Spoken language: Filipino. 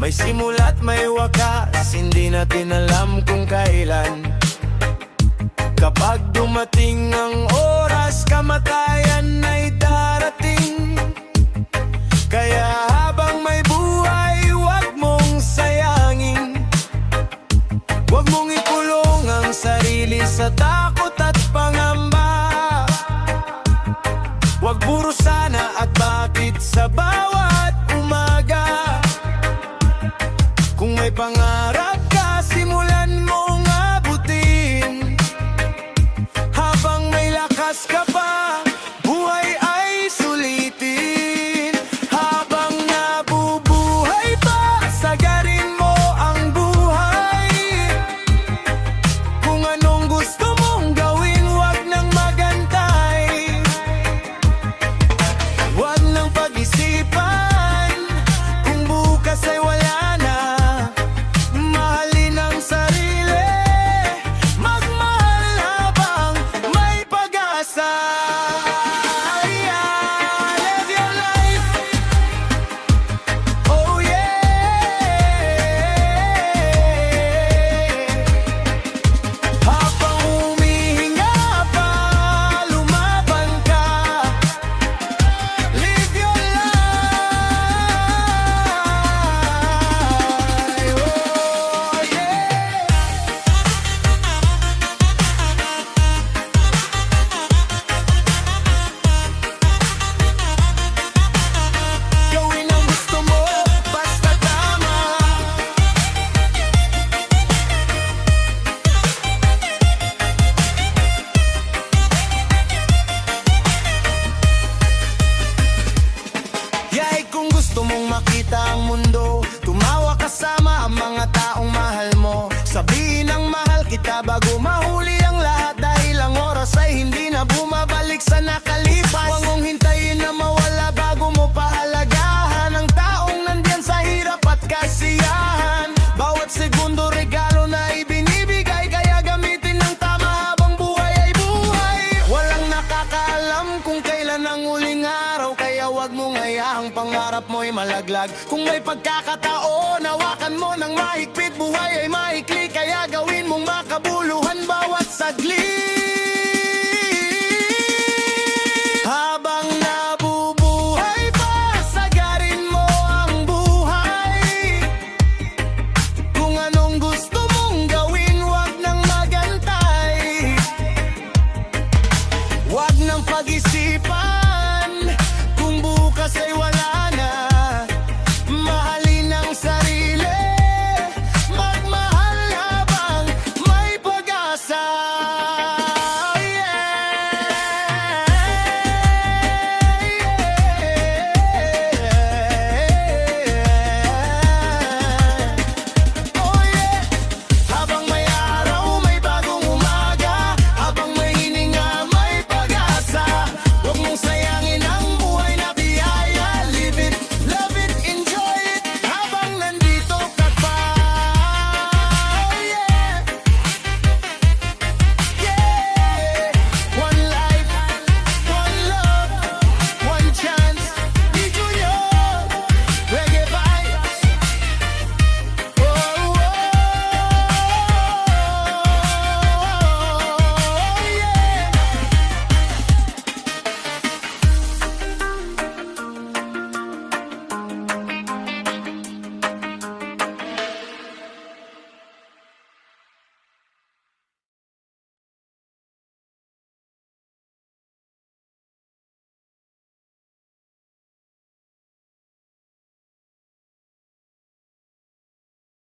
May simula't may wakas, hindi natin alam kung kailan. Kapag dumating ang oras, kamatayan ay darating. Kaya habang may buhay, huwag mong sayangin. Huwag mong ikulong ang sarili sa takot at pangamba. Huwag puro sana at bakit sa bawat umaga. Kung may pangarap ka, simulan mong abutin. Habang may lakas ka pa, buhay ay sulitin. Habang nabubuhay pa, sagarin mo ang buhay. Kung anong gusto mong gawin, huwag nang magantay. Huwag nang pag-isipan kung bukas ay wala na. Mahalin ang sarili, magmahal habang may pag-asa. Live your life, oh yeah. Habang humihinga pa, lumaban ka. Live your life, oh yeah. Gawin ang gusto mo, basta tama. Yay, kung gusto mong makita ang mundo, tumawa kasama ang mga taong mahal mo. Sabihin ang mahal kita bago mahuli ang lahat, dahil ang oras ay hindi na bumabalik sa nakalipas. Huwag mong hintayin na mawala bago mo pahalagahan ang taong nandyan sa hirap at kasiyahan. Bawat segundo regalo na ibinibigay, kaya gamitin ng tama habang buhay ay buhay. Walang nakakaalam kung kailan ang huling araw, kaya wag mong hayaang pangarap mo'y malaglag. Kung may pagkakataon, hawakan mo ng mahigpit. Buhay ay maikli, kaya gawin mong makabuluhan bawat saglit.